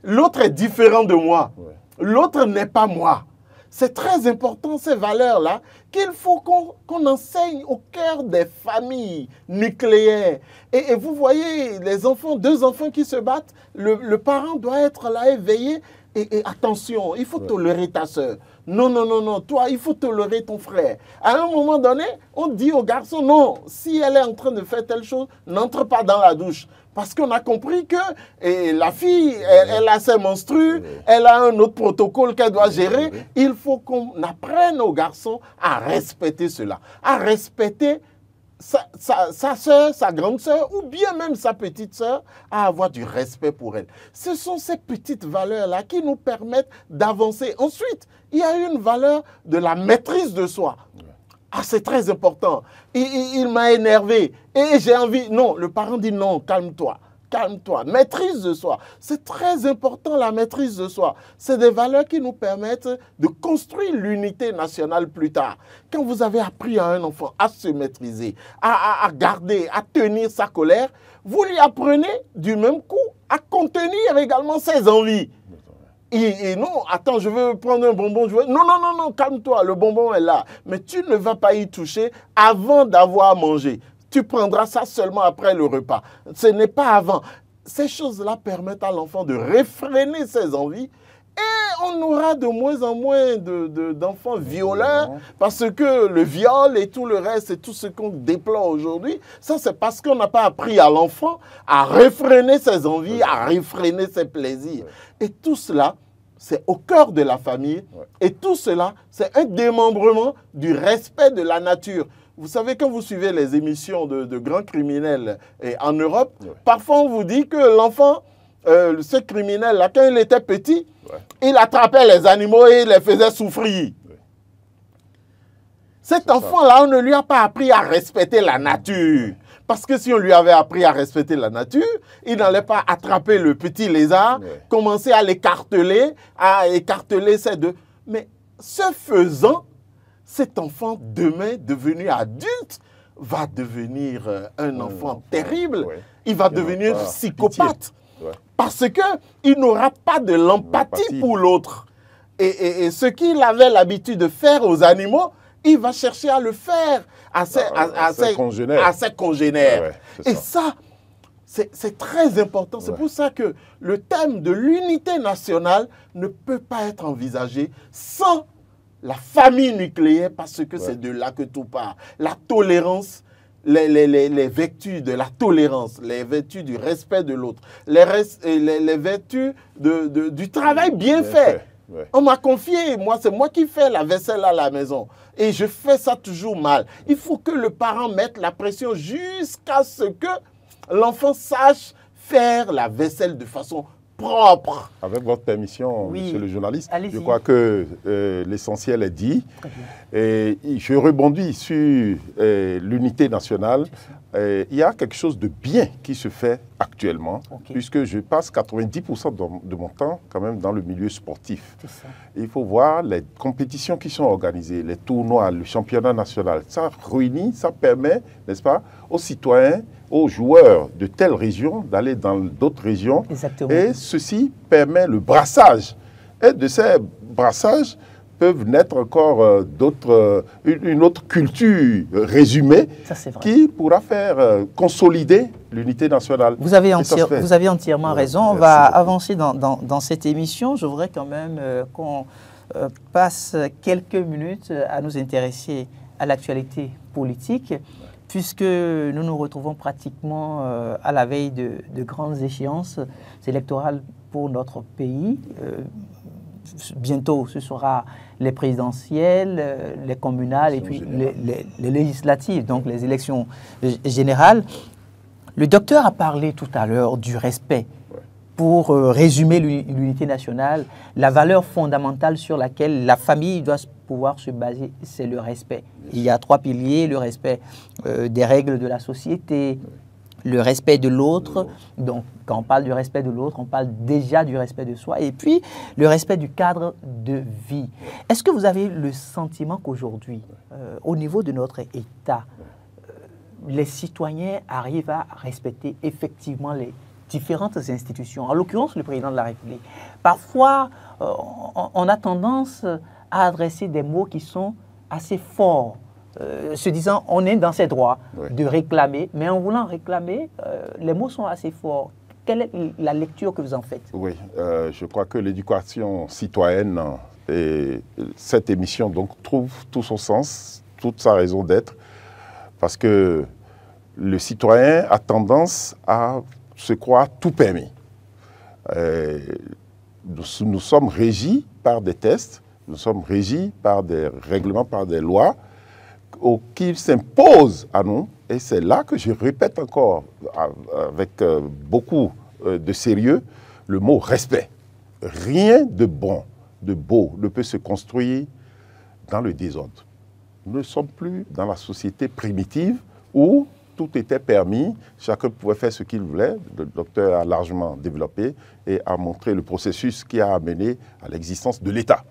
L'autre est différent de moi, l'autre n'est pas moi. C'est très important ces valeurs-là qu'il faut qu'on enseigne au cœur des familles nucléaires. Et vous voyez les enfants, 2 enfants qui se battent, le parent doit être là éveillé et attention, il faut tolérer ta soeur. Non, non, non, non, toi, il faut tolérer ton frère. À un moment donné, on dit au garçon, non, si elle est en train de faire telle chose, n'entre pas dans la douche. Parce qu'on a compris que la fille, elle a ses menstrues, elle a un autre protocole qu'elle doit gérer. Il faut qu'on apprenne aux garçons à respecter cela, à respecter sa soeur, sa grande soeur ou bien même sa petite soeur, à avoir du respect pour elle. Ce sont ces petites valeurs-là qui nous permettent d'avancer. Ensuite, il y a une valeur de la maîtrise de soi. Ah, c'est très important. Il m'a énervé et j'ai envie... Non, le parent dit non, calme-toi. Calme-toi, maîtrise de soi. C'est très important la maîtrise de soi. C'est des valeurs qui nous permettent de construire l'unité nationale plus tard. Quand vous avez appris à un enfant à se maîtriser, à garder, à tenir sa colère, vous lui apprenez du même coup à contenir également ses envies. Et non, attends, je veux prendre un bonbon. Non, non, non, non, calme-toi, le bonbon est là. Mais tu ne vas pas y toucher avant d'avoir mangé. Tu prendras ça seulement après le repas. Ce n'est pas avant. Ces choses-là permettent à l'enfant de réfréner ses envies et on aura de moins en moins d'enfants violeurs parce que le viol et tout le reste et tout ce qu'on déplore aujourd'hui, ça c'est parce qu'on n'a pas appris à l'enfant à réfréner ses envies, à réfréner ses plaisirs. Et tout cela, c'est au cœur de la famille et tout cela, c'est un démembrement du respect de la nature. Vous savez, quand vous suivez les émissions de grands criminels en Europe, parfois on vous dit que l'enfant, ce criminel-là, quand il était petit, il attrapait les animaux et il les faisait souffrir. Cet enfant-là, on ne lui a pas appris à respecter la nature. Parce que si on lui avait appris à respecter la nature, il n'allait pas attraper le petit lézard, commencer à l'écarteler, ses deux. Mais ce faisant, cet enfant, demain, devenu adulte, va devenir un enfant terrible. Il va devenir psychopathe. Parce qu'il n'aura pas de l'empathie pour l'autre. Et ce qu'il avait l'habitude de faire aux animaux, il va chercher à le faire à ses congénères. Et ça, c'est très important. C'est pour ça que le thème de l'unité nationale ne peut pas être envisagé sans la famille nucléaire, parce que c'est de là que tout part. La tolérance, les vertus de la tolérance, les vertus du respect de l'autre, les vertus du travail bien fait. Ouais. On m'a confié, moi, c'est moi qui fais la vaisselle à la maison. Et je fais ça toujours mal. Il faut que le parent mette la pression jusqu'à ce que l'enfant sache faire la vaisselle de façon propre. Avec votre permission, monsieur le journaliste, je crois que l'essentiel est dit. Et je rebondis sur l'unité nationale. Il y a quelque chose de bien qui se fait actuellement, puisque je passe 90% de mon temps quand même dans le milieu sportif. Il faut voir les compétitions qui sont organisées, les tournois, le championnat national. Ça réunit, ça permet, n'est-ce pas, aux citoyens, aux joueurs de telle région d'aller dans d'autres régions. Exactement. Et ceci permet le brassage. Et de ces brassages peuvent naître encore une autre culture résumée qui pourra faire consolider l'unité nationale. Vous avez entièrement raison. On va avancer dans cette émission. Je voudrais quand même qu'on passe quelques minutes à nous intéresser à l'actualité politique, puisque nous nous retrouvons pratiquement à la veille de grandes échéances électorales pour notre pays. Bientôt, ce sera les présidentielles, les communales et puis les législatives, donc les élections générales. Le docteur a parlé tout à l'heure du respect. Pour résumer l'unité nationale, la valeur fondamentale sur laquelle la famille doit pouvoir se baser, c'est le respect. Il y a 3 piliers, le respect des règles de la société, le respect de l'autre. Donc, quand on parle du respect de l'autre, on parle déjà du respect de soi. Et puis, le respect du cadre de vie. Est-ce que vous avez le sentiment qu'aujourd'hui, au niveau de notre État, les citoyens arrivent à respecter effectivement les différentes institutions, en l'occurrence le président de la République? Parfois, on a tendance à adresser des mots qui sont assez forts, se disant on est dans ses droits de réclamer, mais en voulant réclamer, les mots sont assez forts. Quelle est la lecture que vous en faites? Oui, je crois que l'éducation citoyenne et cette émission donc trouve tout son sens, toute sa raison d'être, parce que le citoyen a tendance à se croire tout permis. Nous sommes régis par des tests, nous sommes régis par des règlements, par des lois qui s'imposent à nous. Et c'est là que je répète encore avec beaucoup de sérieux le mot respect. Rien de bon, de beau ne peut se construire dans le désordre. Nous ne sommes plus dans la société primitive où tout était permis, chacun pouvait faire ce qu'il voulait. Le docteur a largement développé et a montré le processus qui a amené à l'existence de l'État.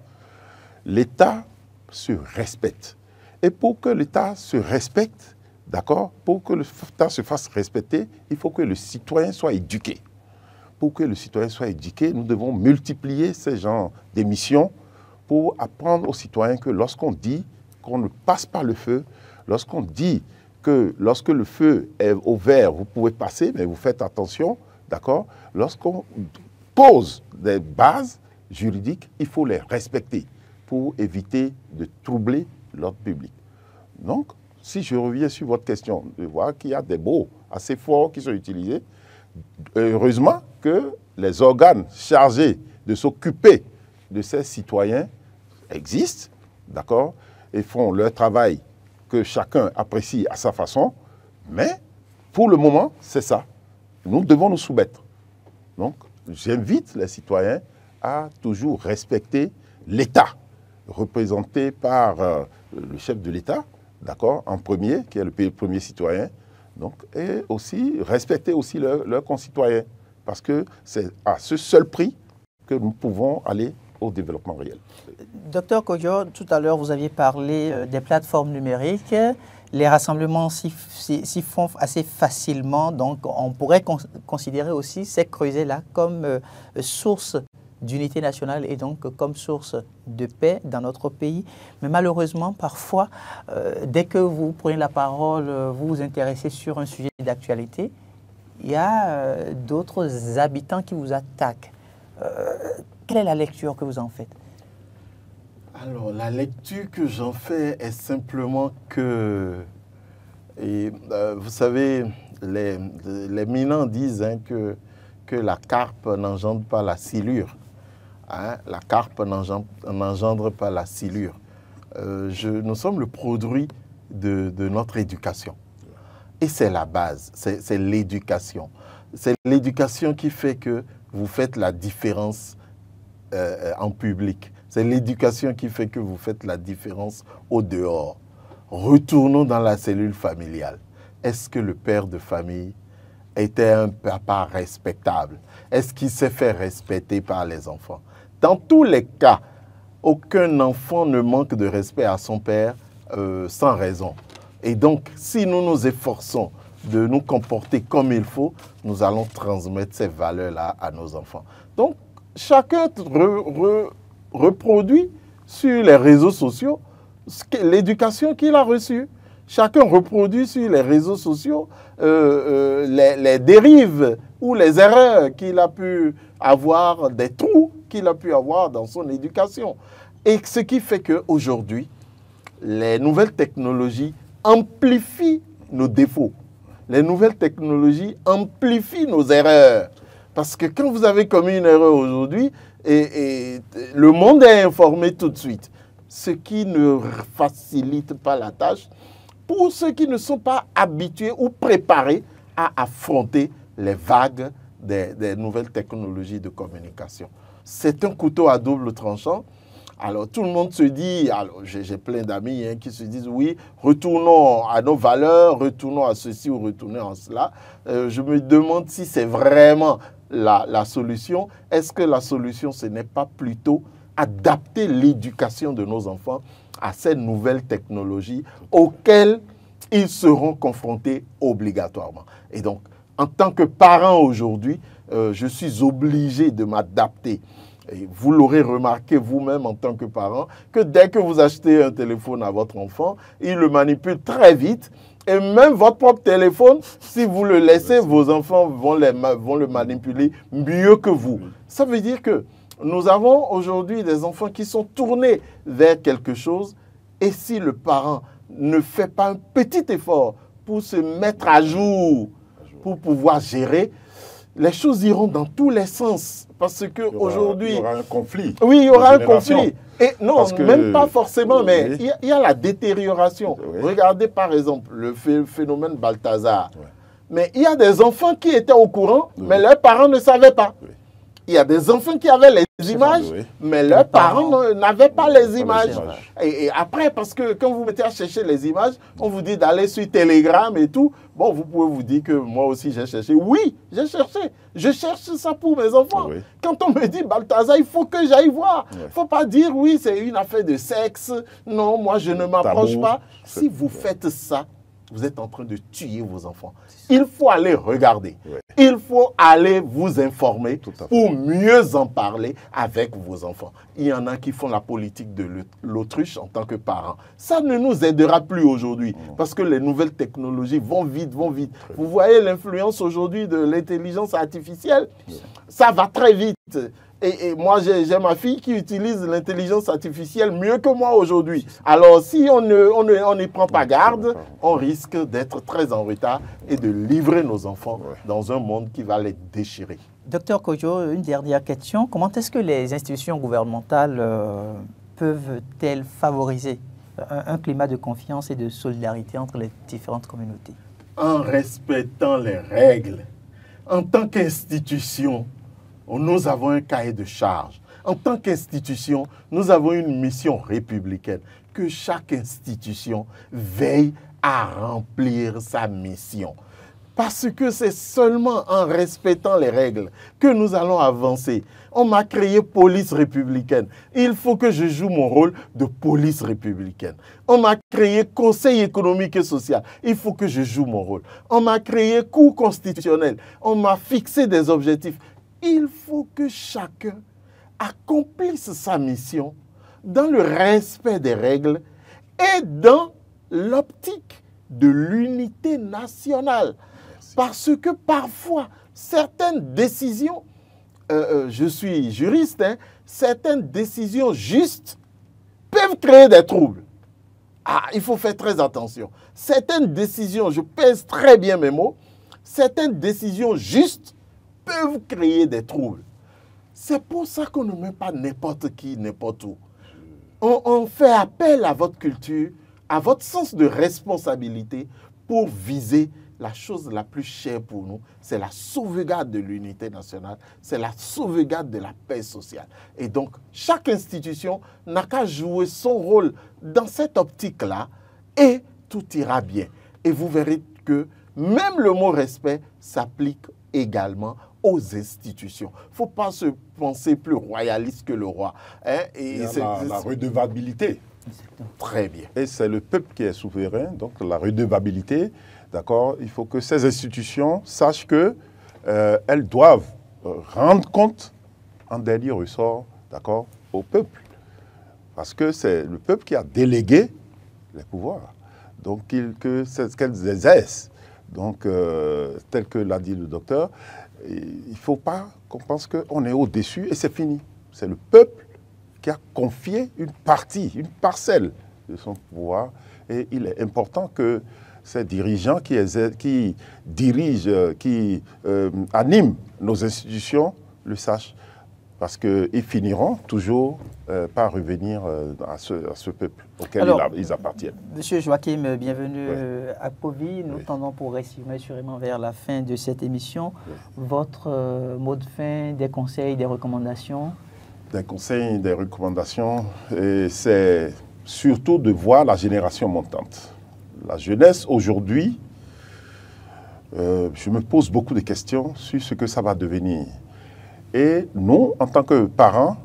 L'État se respecte. Et pour que l'État se respecte, d'accord, pour que l'État se fasse respecter, il faut que le citoyen soit éduqué. Pour que le citoyen soit éduqué, nous devons multiplier ces genres d'émissions pour apprendre aux citoyens que lorsqu'on dit qu'on ne passe pas le feu, lorsqu'on dit que lorsque le feu est au vert, vous pouvez passer, mais vous faites attention, d'accord? Lorsqu'on pose des bases juridiques, il faut les respecter pour éviter de troubler l'ordre public. Donc, si je reviens sur votre question, de voir qu'il y a des mots assez forts qui sont utilisés, heureusement que les organes chargés de s'occuper de ces citoyens existent, d'accord? Et font leur travail que chacun apprécie à sa façon, mais pour le moment, c'est ça. Nous devons nous soumettre. Donc, j'invite les citoyens à toujours respecter l'État, représenté par le chef de l'État, d'accord, en premier, qui est le premier citoyen, donc, et aussi respecter aussi leurs concitoyens, parce que c'est à ce seul prix que nous pouvons aller au développement réel. Docteur Kodjo, tout à l'heure, vous aviez parlé des plateformes numériques. Les rassemblements s'y font assez facilement, donc on pourrait considérer aussi ces creusets-là comme source d'unité nationale et donc comme source de paix dans notre pays. Mais malheureusement, parfois, dès que vous prenez la parole, vous vous intéressez sur un sujet d'actualité, il y a d'autres habitants qui vous attaquent. Quelle est la lecture que vous en faites? Alors, la lecture que j'en fais est simplement que, vous savez, les Minans disent hein, que la carpe n'engendre pas la silure. Hein, la carpe n'engendre pas la silure. Nous sommes le produit de notre éducation. Et c'est la base, c'est l'éducation. C'est l'éducation qui fait que vous faites la différence en public. C'est l'éducation qui fait que vous faites la différence au dehors. Retournons dans la cellule familiale. Est-ce que le père de famille était un papa respectable? Est-ce qu'il s'est fait respecter par les enfants? Dans tous les cas, aucun enfant ne manque de respect à son père sans raison. Et donc, si nous nous efforçons de nous comporter comme il faut, nous allons transmettre ces valeurs-là à nos enfants. Donc, chacun reproduit sur les réseaux sociaux l'éducation qu'il a reçue. Chacun reproduit sur les réseaux sociaux les dérives ou les erreurs qu'il a pu avoir, des trous qu'il a pu avoir dans son éducation. Et ce qui fait qu'aujourd'hui, les nouvelles technologies amplifient nos défauts. Les nouvelles technologies amplifient nos erreurs. Parce que quand vous avez commis une erreur aujourd'hui, et le monde est informé tout de suite, ce qui ne facilite pas la tâche pour ceux qui ne sont pas habitués ou préparés à affronter les vagues des nouvelles technologies de communication. C'est un couteau à double tranchant. Alors tout le monde se dit, alors j'ai plein d'amis hein, qui se disent oui, retournons à nos valeurs, retournons à ceci ou retournons à cela. Je me demande si c'est vraiment la solution. Est-ce que la solution, ce n'est pas plutôt adapter l'éducation de nos enfants à ces nouvelles technologies auxquelles ils seront confrontés obligatoirement? Et donc, en tant que parent aujourd'hui, je suis obligé de m'adapter. Et vous l'aurez remarqué vous-même en tant que parent, que dès que vous achetez un téléphone à votre enfant, il le manipule très vite. Et même votre propre téléphone, si vous le laissez, vos enfants vont le manipuler mieux que vous. Ça veut dire que nous avons aujourd'hui des enfants qui sont tournés vers quelque chose. Et si le parent ne fait pas un petit effort pour se mettre à jour, pour pouvoir gérer, les choses iront dans tous les sens. Parce qu'aujourd'hui... Il y aura un conflit. Oui, il y aura un conflit. Et non, même pas forcément, mais oui. il y a la détérioration. Oui. Regardez par exemple le phénomène Balthazar. Oui. Mais il y a des enfants qui étaient au courant, oui. mais leurs parents ne savaient pas. Oui. Il y a des enfants qui avaient les images, oui. mais leurs parents n'avaient pas les images. Et après, parce que quand vous mettez à chercher les images, on vous dit d'aller sur Telegram et tout. Bon, vous pouvez vous dire que moi aussi j'ai cherché. Oui, j'ai cherché. Je cherche ça pour mes enfants. Oui. Quand on me dit Balthazar, il faut que j'aille voir. Il ne faut pas dire oui, c'est une affaire de sexe. Non, moi je ne m'approche pas. Si vous faites ça, vous êtes en train de tuer vos enfants. Il faut aller regarder. Oui. Il faut aller vous informer pour mieux en parler avec vos enfants. Il y en a qui font la politique de l'autruche en tant que parents. Ça ne nous aidera plus aujourd'hui parce que les nouvelles technologies vont vite, vont vite. Vous voyez l'influence aujourd'hui de l'intelligence artificielle? Ça va très vite. Et moi, j'ai ma fille qui utilise l'intelligence artificielle mieux que moi aujourd'hui. Alors, si on n'y prend pas garde, on risque d'être très en retard et de livrer nos enfants dans un monde qui va les déchirer. Docteur Kojo, une dernière question. Comment est-ce que les institutions gouvernementales peuvent-elles favoriser un climat de confiance et de solidarité entre les différentes communautés? En respectant les règles. En tant qu'institution, nous avons un cahier de charge. En tant qu'institution, nous avons une mission républicaine. Que chaque institution veille à remplir sa mission. Parce que c'est seulement en respectant les règles que nous allons avancer. On m'a créé police républicaine. Il faut que je joue mon rôle de police républicaine. On m'a créé conseil économique et social. Il faut que je joue mon rôle. On m'a créé cour constitutionnelle. On m'a fixé des objectifs. Il faut que chacun accomplisse sa mission dans le respect des règles et dans l'optique de l'unité nationale. Parce que parfois, certaines décisions, je suis juriste, certaines décisions justes peuvent créer des troubles. Ah, il faut faire très attention. Certaines décisions, je pèse très bien mes mots, certaines décisions justes peuvent créer des troubles. C'est pour ça qu'on ne met pas n'importe qui, n'importe où. On fait appel à votre culture, à votre sens de responsabilité pour viser la chose la plus chère pour nous, c'est la sauvegarde de l'unité nationale, c'est la sauvegarde de la paix sociale. Et donc, chaque institution n'a qu'à jouer son rôle dans cette optique-là et tout ira bien. Et vous verrez que même le mot respect s'applique également aux institutions. Il ne faut pas se penser plus royaliste que le roi. Hein? Et la redevabilité. Très bien. Et c'est le peuple qui est souverain, donc la redevabilité, d'accord, il faut que ces institutions sachent que elles doivent rendre compte en dernier ressort, d'accord, au peuple. Parce que c'est le peuple qui a délégué les pouvoirs. Donc c'est qu'elles exercent. Donc, tel que l'a dit le docteur, il ne faut pas qu'on pense qu'on est au-dessus et c'est fini. C'est le peuple qui a confié une partie, une parcelle de son pouvoir. Et il est important que ces dirigeants qui dirigent, qui animent nos institutions le sachent. Parce qu'ils finiront toujours par revenir à ce peuple auquel ils appartiennent. Monsieur Joachim, bienvenue à Akpovi. Nous tendons progressivement sûrement vers la fin de cette émission. Votre mot de fin, des conseils, des recommandations? Des conseils, des recommandations, c'est surtout de voir la génération montante. La jeunesse aujourd'hui, je me pose beaucoup de questions sur ce que ça va devenir. Et nous, en tant que parents,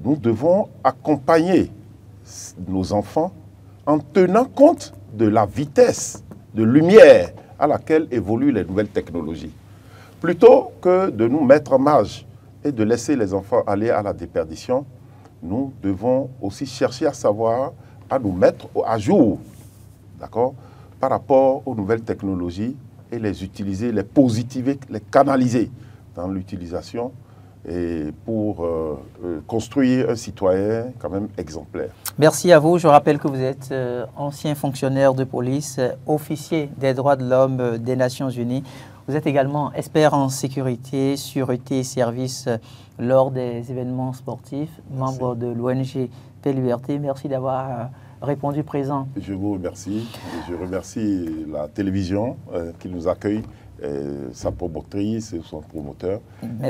nous devons accompagner nos enfants en tenant compte de la vitesse de lumière à laquelle évoluent les nouvelles technologies. Plutôt que de nous mettre en marge et de laisser les enfants aller à la déperdition, nous devons aussi chercher à savoir, à nous mettre à jour, d'accord, par rapport aux nouvelles technologies et les utiliser, les positiver, les canaliser dans l'utilisation et pour construire un citoyen quand même exemplaire. Merci à vous. Je rappelle que vous êtes ancien fonctionnaire de police, officier des droits de l'homme des Nations Unies. Vous êtes également expert en sécurité, sûreté et services lors des événements sportifs, membre de l'ONG Paix Liberté. Merci d'avoir répondu présent. Je vous remercie. Je remercie la télévision qui nous accueille, sa promotrice et son promoteur.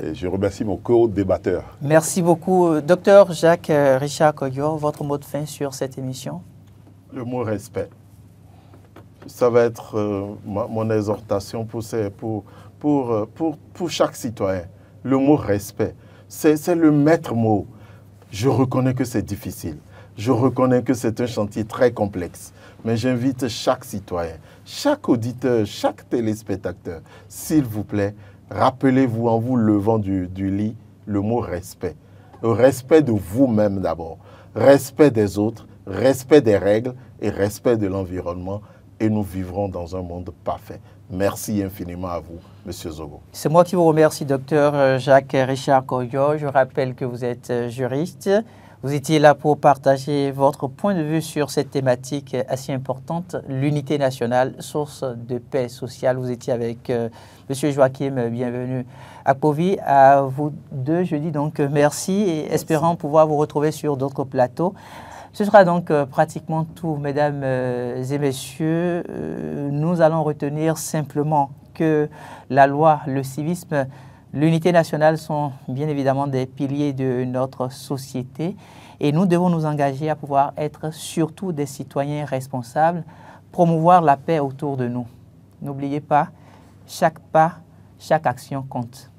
Et je remercie mon co-débatteur. Merci beaucoup. Docteur Jacques Richard Koyo, votre mot de fin sur cette émission? Le mot respect. Ça va être mon exhortation pour chaque citoyen. Le mot respect, c'est le maître mot. Je reconnais que c'est difficile. Je reconnais que c'est un chantier très complexe. Mais j'invite chaque citoyen, chaque auditeur, chaque téléspectateur, s'il vous plaît, rappelez-vous en vous levant du lit le mot respect. Le respect de vous-même d'abord, respect des autres, respect des règles et respect de l'environnement. Et nous vivrons dans un monde parfait. Merci infiniment à vous, Monsieur Zogo. C'est moi qui vous remercie, docteur Jacques Richard Koyo. Je rappelle que vous êtes juriste. Vous étiez là pour partager votre point de vue sur cette thématique assez importante, l'unité nationale, source de paix sociale. Vous étiez avec Monsieur Joachim, bienvenue à Akpovi. À vous deux, je dis donc merci et espérant pouvoir vous retrouver sur d'autres plateaux. Ce sera donc pratiquement tout, mesdames et messieurs. Nous allons retenir simplement que la loi, le civisme, l'unité nationale sont bien évidemment des piliers de notre société et nous devons nous engager à pouvoir être surtout des citoyens responsables, promouvoir la paix autour de nous. N'oubliez pas, chaque pas, chaque action compte.